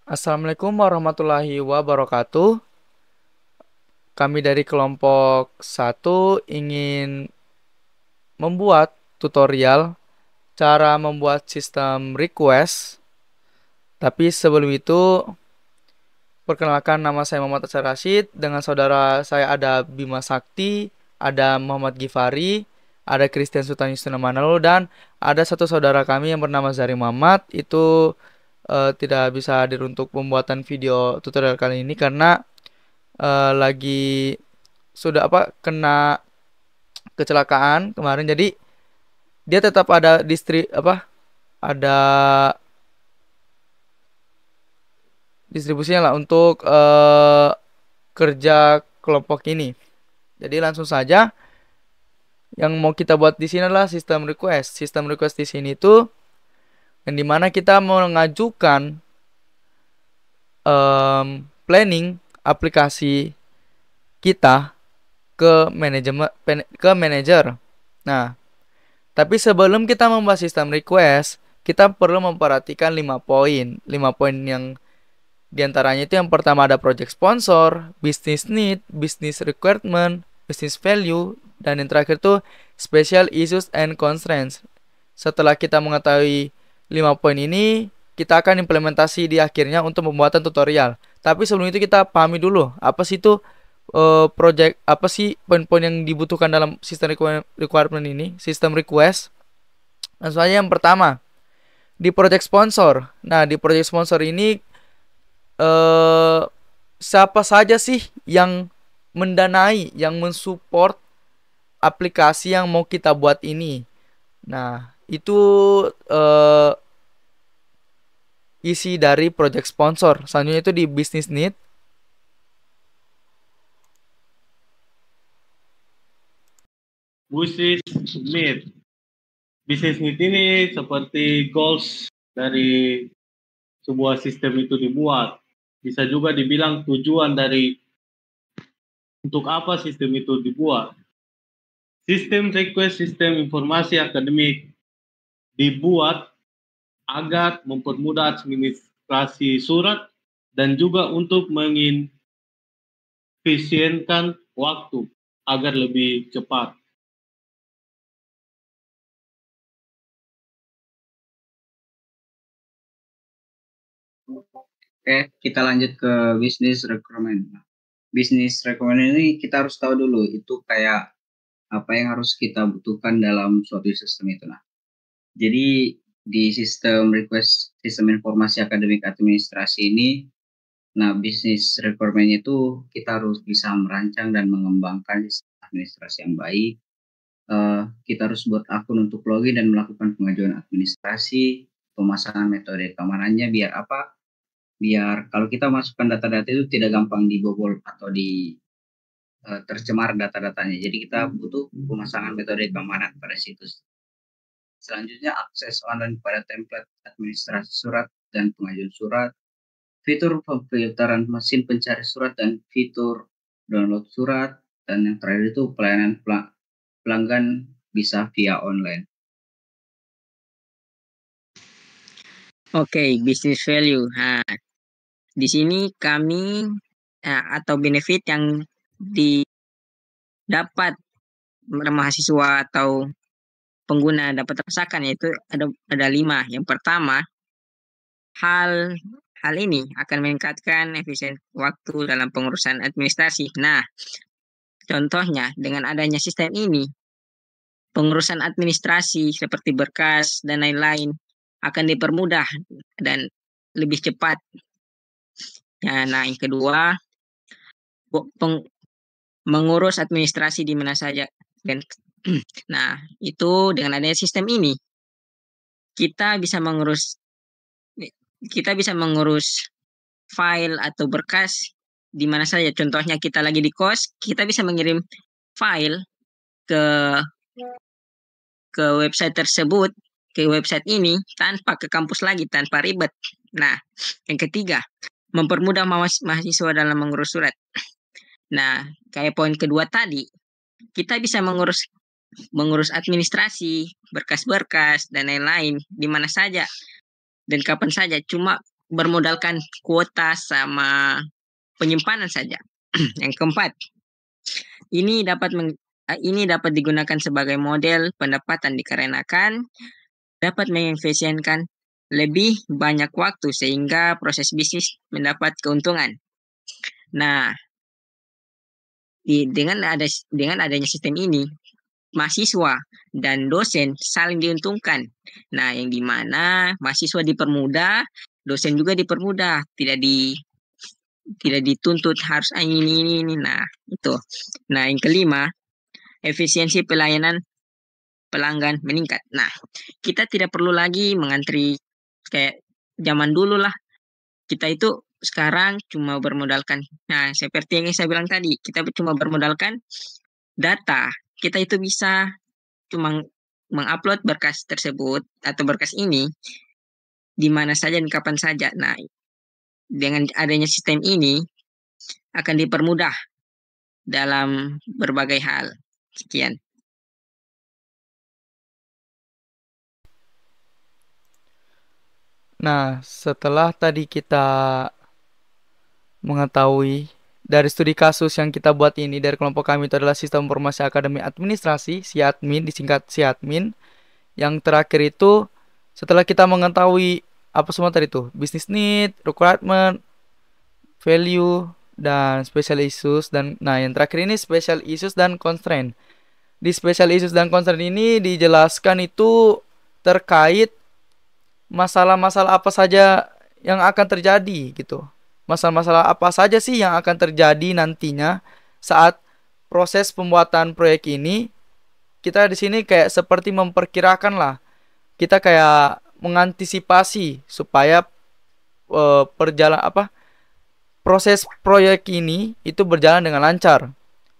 Assalamualaikum warahmatullahi wabarakatuh. Kami dari kelompok satu ingin membuat tutorial cara membuat sistem request. Tapi sebelum itu, perkenalkan nama saya Muhammad Atsar Rashid. Dengan saudara saya ada Bima Sakti, ada Muhammad Gifari, ada Christian Sultan Yustina Manalo, dan ada satu saudara kami yang bernama Zari Muhammad. Itu tidak bisa hadir untuk pembuatan video tutorial kali ini karena lagi sudah kena kecelakaan kemarin, jadi dia tetap ada ada distribusinya lah untuk kerja kelompok ini. Jadi langsung saja, yang mau kita buat di sini adalah sistem request. Sistem request di sini tuh yang dimana kita mau mengajukan planning aplikasi kita ke manajer. Nah, tapi sebelum kita membahas sistem request, kita perlu memperhatikan 5 poin. 5 poin yang diantaranya itu, yang pertama ada project sponsor, business need, business requirement, business value, dan yang terakhir itu special issues and constraints. Setelah kita mengetahui 5 poin ini, kita akan implementasi di akhirnya untuk pembuatan tutorial. Tapi sebelum itu kita pahami dulu apa sih itu project, apa sih poin-poin yang dibutuhkan dalam sistem requirement ini, sistem request. Langsung aja yang pertama, di project sponsor. Nah, di project sponsor ini eh siapa saja sih yang mendanai, yang mensupport aplikasi yang mau kita buat ini. Nah, itu eh isi dari project sponsor. Selanjutnya itu di business need. Business need. Business need ini seperti goals dari sebuah sistem itu dibuat. Bisa juga dibilang tujuan dari untuk apa sistem itu dibuat. Sistem request, sistem informasi akademik dibuat agar mempermudah administrasi surat dan juga untuk mengefisienkan waktu agar lebih cepat. Oke, kita lanjut ke business requirement. Business requirement ini kita harus tahu dulu itu kayak apa yang harus kita butuhkan dalam suatu sistem itu. Nah, jadi di sistem request sistem informasi akademik administrasi ini, nah business requirement itu kita harus bisa merancang dan mengembangkan sistem administrasi yang baik. Kita harus buat akun untuk login dan melakukan pengajuan administrasi, pemasangan metode keamanannya biar apa? Biar kalau kita masukkan data-data itu tidak gampang dibobol atau tercemar data-datanya. Jadi kita butuh pemasangan metode keamanan pada situs. Selanjutnya akses online pada template administrasi surat dan pengajuan surat, fitur pemfilteran mesin pencari surat dan fitur download surat, dan yang terakhir itu pelayanan pelanggan bisa via online. Oke, business value. Nah, di sini kami atau benefit yang didapat mahasiswa atau pengguna dapat rasakan yaitu ada 5. Yang pertama, hal ini akan meningkatkan efisien waktu dalam pengurusan administrasi. Nah, contohnya dengan adanya sistem ini, pengurusan administrasi seperti berkas dan lain-lain akan dipermudah dan lebih cepat. Nah, yang kedua, mengurus administrasi di mana saja. Dan nah, itu dengan adanya sistem ini kita bisa mengurus file atau berkas di mana saja. Contohnya kita lagi di kos, kita bisa mengirim file ke website tersebut, ke website ini tanpa ke kampus lagi, tanpa ribet. Nah, yang ketiga, mempermudah mahasiswa dalam mengurus surat. Nah, kayak poin kedua tadi, kita bisa mengurus administrasi, berkas-berkas, dan lain-lain di mana saja dan kapan saja. Cuma bermodalkan kuota sama penyimpanan saja. Yang keempat, ini dapat digunakan sebagai model pendapatan dikarenakan dapat mengefisienkan lebih banyak waktu sehingga proses bisnis mendapat keuntungan. Nah, dengan adanya sistem ini, mahasiswa dan dosen saling diuntungkan. Nah, yang dimana mahasiswa dipermudah, dosen juga dipermudah, tidak dituntut harus ini. Nah, itu. Nah, yang kelima, efisiensi pelayanan pelanggan meningkat. Nah, kita tidak perlu lagi mengantri kayak zaman dulu lah. Kita itu sekarang cuma bermodalkan. Nah, seperti yang saya bilang tadi, kita cuma bermodalkan data. Kita itu bisa cuma mengupload berkas tersebut atau berkas ini di mana saja dan kapan saja. Nah, dengan adanya sistem ini akan dipermudah dalam berbagai hal. Sekian. Nah, setelah tadi kita mengetahui dari studi kasus yang kita buat ini dari kelompok kami itu adalah Sistem Informasi Akademi Administrasi, SIADMIN, disingkat SIADMIN. Yang terakhir itu setelah kita mengetahui apa semua tadi itu, business need, requirement, value, dan special issues, dan nah yang terakhir ini special issues dan constraint. Di special issues dan constraint ini dijelaskan itu terkait masalah-masalah apa saja yang akan terjadi gitu. Masalah-masalah apa saja sih yang akan terjadi nantinya saat proses pembuatan proyek ini. Kita di sini kayak seperti memperkirakan lah. Kita kayak mengantisipasi supaya proses proyek ini itu berjalan dengan lancar.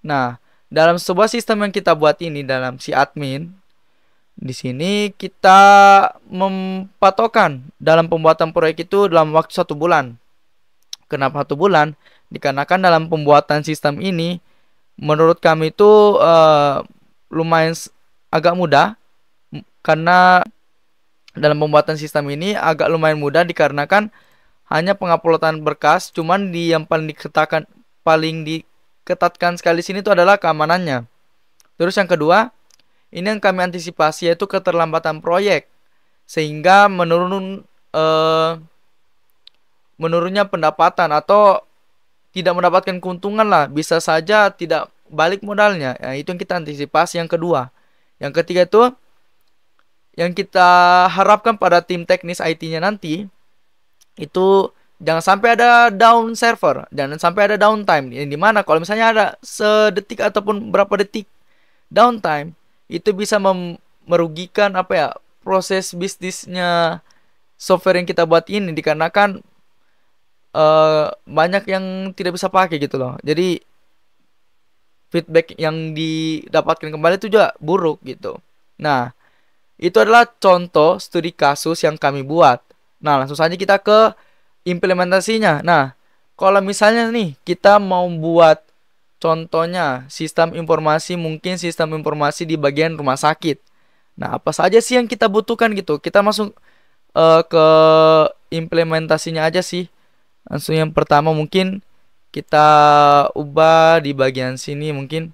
Nah, dalam sebuah sistem yang kita buat ini dalam si admin, di sini kita mempatokan dalam pembuatan proyek itu dalam waktu 1 bulan. Kenapa 1 bulan? Dikarenakan dalam pembuatan sistem ini, menurut kami itu lumayan agak mudah, karena dalam pembuatan sistem ini agak lumayan mudah dikarenakan hanya penguploadan berkas, cuman yang paling diketatkan sekali sini itu adalah keamanannya. Terus yang kedua, ini yang kami antisipasi yaitu keterlambatan proyek, sehingga menurunnya pendapatan atau tidak mendapatkan keuntungan lah, bisa saja tidak balik modalnya. Nah, itu yang kita antisipasi yang kedua. Yang ketiga itu yang kita harapkan pada tim teknis IT-nya nanti itu jangan sampai ada down server, jangan sampai ada downtime. Yang dimana kalau misalnya ada sedetik ataupun berapa detik downtime, itu bisa merugikan proses bisnisnya software yang kita buat ini, dikarenakan banyak yang tidak bisa pakai gitu loh. Jadi feedback yang didapatkan kembali itu juga buruk gitu. Nah, itu adalah contoh studi kasus yang kami buat. Nah, langsung saja kita ke implementasinya. Nah, kalau misalnya nih kita mau buat contohnya sistem informasi, mungkin sistem informasi di bagian rumah sakit. Nah, apa saja sih yang kita butuhkan gitu? Kita masuk ke implementasinya aja sih. Langsung yang pertama mungkin kita ubah di bagian sini mungkin.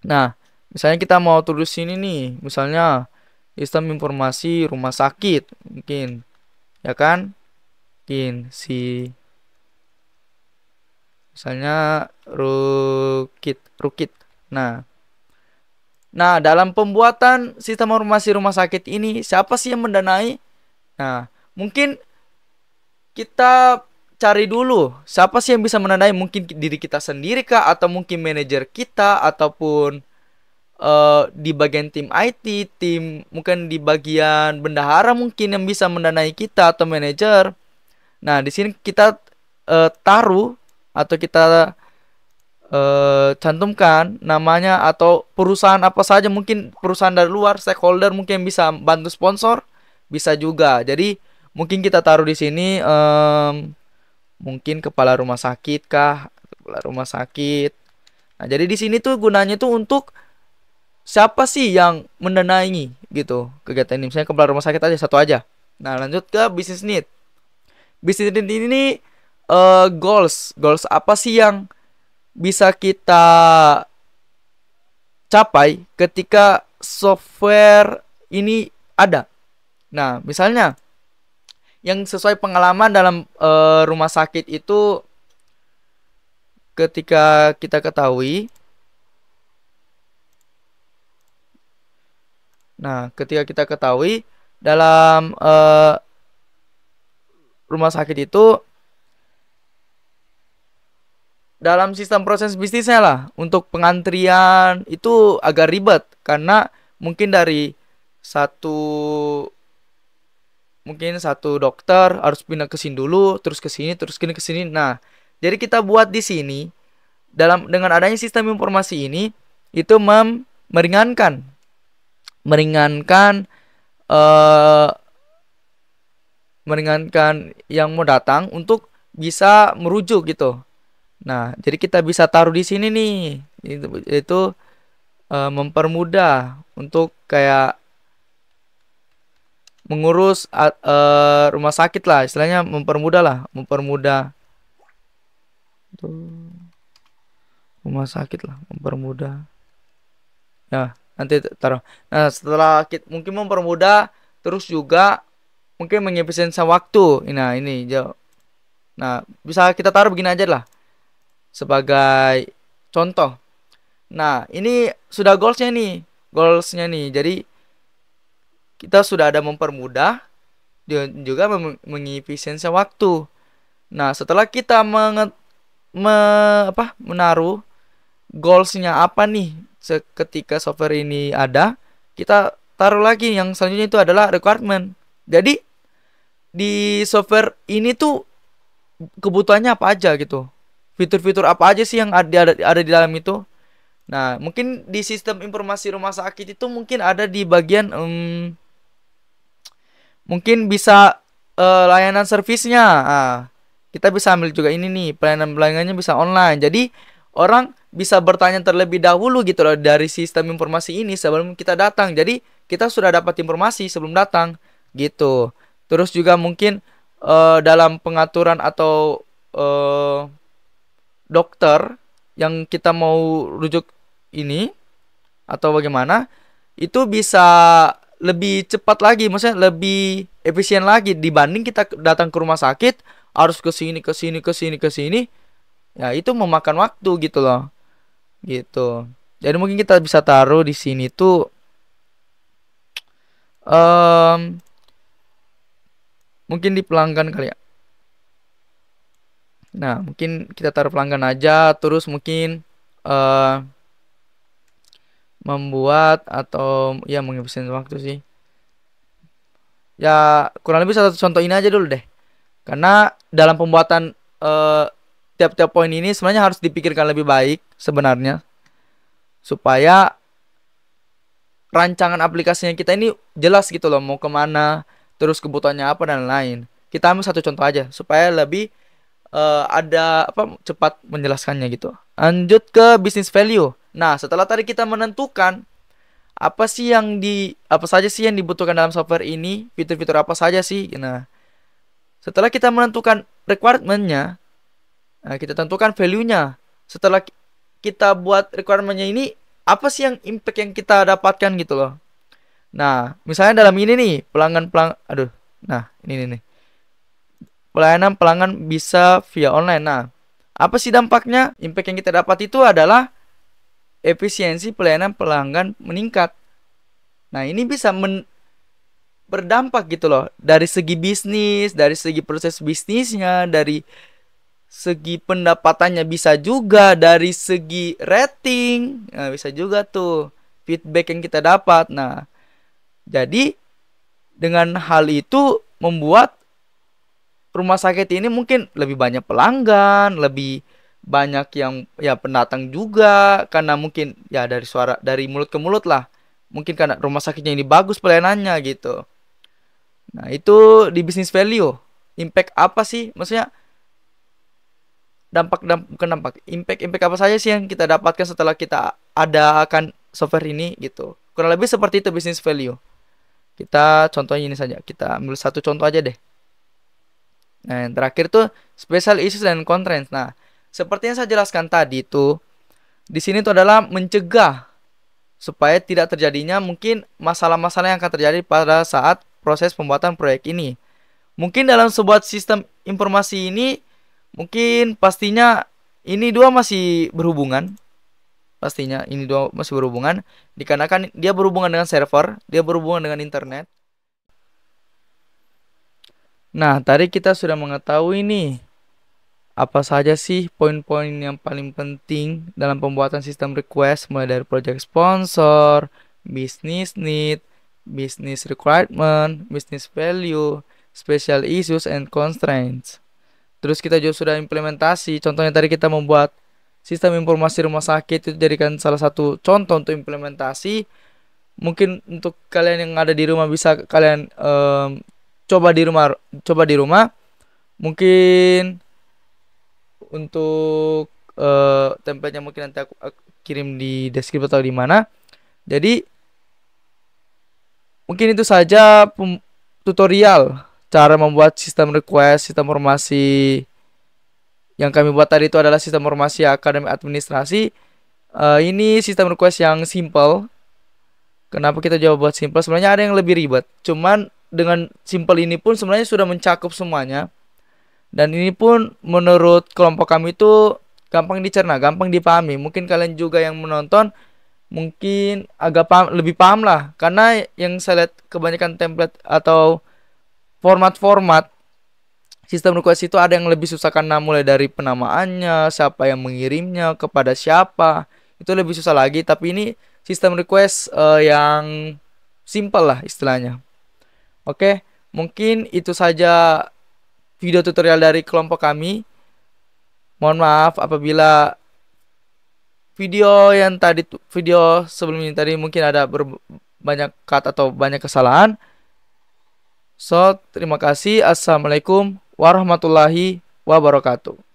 Nah, misalnya kita mau tulis sini nih, misalnya sistem informasi rumah sakit mungkin, ya kan? Mungkin misalnya rukit. Nah, dalam pembuatan sistem informasi rumah sakit ini siapa sih yang mendanai? Nah, mungkin kita cari dulu siapa sih yang bisa mendanai, mungkin diri kita sendiri kah, atau mungkin manajer kita, ataupun di bagian tim IT, mungkin di bagian bendahara mungkin yang bisa mendanai kita, atau manajer. Nah, di sini kita taruh atau kita cantumkan namanya atau perusahaan apa saja, mungkin perusahaan dari luar, stakeholder mungkin bisa bantu sponsor, bisa juga. Jadi mungkin kita taruh di sini mungkin kepala rumah sakit kah, kepala rumah sakit. Nah, jadi di sini tuh gunanya tuh untuk siapa sih yang mendanai gitu kegiatan ini. Misalnya kepala rumah sakit aja, satu aja. Nah, lanjut ke business need. Bisnis ini goals apa sih yang bisa kita capai ketika software ini ada. Nah, misalnya yang sesuai pengalaman dalam rumah sakit itu ketika kita ketahui. Nah, ketika kita ketahui dalam rumah sakit itu dalam sistem proses bisnisnya lah untuk pengantrian itu agak ribet karena mungkin dari satu dokter harus pindah ke sini dulu, terus ke sini, terus ke sini. Nah, jadi kita buat di sini dengan adanya sistem informasi ini itu meringankan yang mau datang untuk bisa merujuk gitu. Nah, jadi kita bisa taruh di sini nih. Itu mempermudah untuk kayak mengurus rumah sakit lah, istilahnya mempermudah tuh rumah sakit lah, mempermudah. Ya, nanti taruh. Nah, setelah kita mungkin mempermudah, terus juga mungkin mengefisiensi waktu. Nah, ini jauh. Nah, bisa kita taruh begini aja lah sebagai contoh. Nah, ini sudah goalsnya nih. Jadi kita sudah ada mempermudah dan juga mengefisiensi waktu. Nah, setelah kita menaruh goalsnya apa nih ketika software ini ada, kita taruh lagi yang selanjutnya itu adalah requirement. Jadi di software ini tuh kebutuhannya apa aja gitu, fitur-fitur apa aja sih yang ada di dalam itu. Nah, mungkin di sistem informasi rumah sakit itu mungkin ada di bagian mungkin bisa layanan servisnya. Kita bisa ambil juga ini nih, pelayanannya bisa online. Jadi orang bisa bertanya terlebih dahulu gitu loh dari sistem informasi ini sebelum kita datang. Jadi kita sudah dapat informasi sebelum datang gitu. Terus juga mungkin dalam pengaturan atau dokter yang kita mau rujuk ini atau bagaimana, itu bisa lebih cepat lagi, maksudnya lebih efisien lagi dibanding kita datang ke rumah sakit harus ke sini. Ya, itu memakan waktu gitu loh. Gitu. Jadi mungkin kita bisa taruh di sini tuh mungkin di pelanggan kali ya. Nah, mungkin kita taruh pelanggan aja, terus mungkin membuat atau ya mengefisiensi waktu sih. Ya, kurang lebih satu contoh ini aja dulu deh. Karena dalam pembuatan tiap-tiap poin ini sebenarnya harus dipikirkan lebih baik sebenarnya supaya rancangan aplikasinya kita ini jelas gitu loh, mau kemana, terus kebutuhannya apa dan lain. Kita ambil satu contoh aja supaya lebih ada cepat menjelaskannya gitu. Lanjut ke business value. Nah, setelah tadi kita menentukan apa saja sih yang dibutuhkan dalam software ini, fitur-fitur apa saja sih. Nah, setelah kita menentukan requirement-nya, kita tentukan value-nya. Setelah kita buat requirement-nya ini, apa sih yang impact yang kita dapatkan gitu loh. Nah, misalnya dalam ini nih, ini nih. Pelayanan pelanggan bisa via online. Nah, apa sih dampaknya? Impact yang kita dapat itu adalah efisiensi pelayanan pelanggan meningkat. Nah, ini bisa berdampak gitu loh. Dari segi bisnis, dari segi proses bisnisnya, dari segi pendapatannya bisa juga, dari segi rating. Nah, bisa juga tuh feedback yang kita dapat. Nah, jadi dengan hal itu membuat rumah sakit ini mungkin lebih banyak pelanggan, lebih banyak yang ya pendatang juga karena mungkin ya dari mulut ke mulut lah. Mungkin karena rumah sakitnya ini bagus pelayanannya gitu. Nah, itu di business value. Impact apa sih? Maksudnya impact apa saja sih yang kita dapatkan setelah kita akan software ini gitu. Kurang lebih seperti itu business value. Kita contohnya ini saja. Kita ambil satu contoh aja deh. Nah, yang terakhir tuh special issues dan constraints. Nah, seperti yang saya jelaskan tadi tuh, di sini tuh adalah mencegah supaya tidak terjadinya mungkin masalah-masalah yang akan terjadi pada saat proses pembuatan proyek ini. Mungkin dalam sebuah sistem informasi ini, mungkin pastinya ini dua masih berhubungan. Pastinya ini dua masih berhubungan, dikarenakan dia berhubungan dengan server, dia berhubungan dengan internet. Nah, tadi kita sudah mengetahui nih apa saja sih poin-poin yang paling penting dalam pembuatan sistem request, mulai dari project sponsor, business need, business requirement, business value, special issues and constraints. Terus kita juga sudah implementasi. Contohnya tadi kita membuat sistem informasi rumah sakit, itu jadikan salah satu contoh untuk implementasi. Mungkin untuk kalian yang ada di rumah bisa kalian coba di rumah. Mungkin untuk template-nya mungkin nanti aku kirim di deskripsi atau di mana. Jadi mungkin itu saja tutorial cara membuat sistem request, sistem informasi yang kami buat tadi itu adalah sistem informasi akademik administrasi. Ini sistem request yang simple. Kenapa kita coba buat simple? Sebenarnya ada yang lebih ribet. Cuman dengan simple ini pun sebenarnya sudah mencakup semuanya. Dan ini pun menurut kelompok kami itu gampang dicerna, gampang dipahami. Mungkin kalian juga yang menonton mungkin agak lebih paham lah. Karena yang saya lihat kebanyakan template atau format-format sistem request itu ada yang lebih susah, karena mulai dari penamaannya, siapa yang mengirimnya, kepada siapa, itu lebih susah lagi. Tapi ini sistem request yang simple lah istilahnya. Oke, mungkin itu saja video tutorial dari kelompok kami. Mohon maaf apabila video sebelum ini tadi mungkin ada banyak cut atau banyak kesalahan. So, terima kasih. Assalamualaikum warahmatullahi wabarakatuh.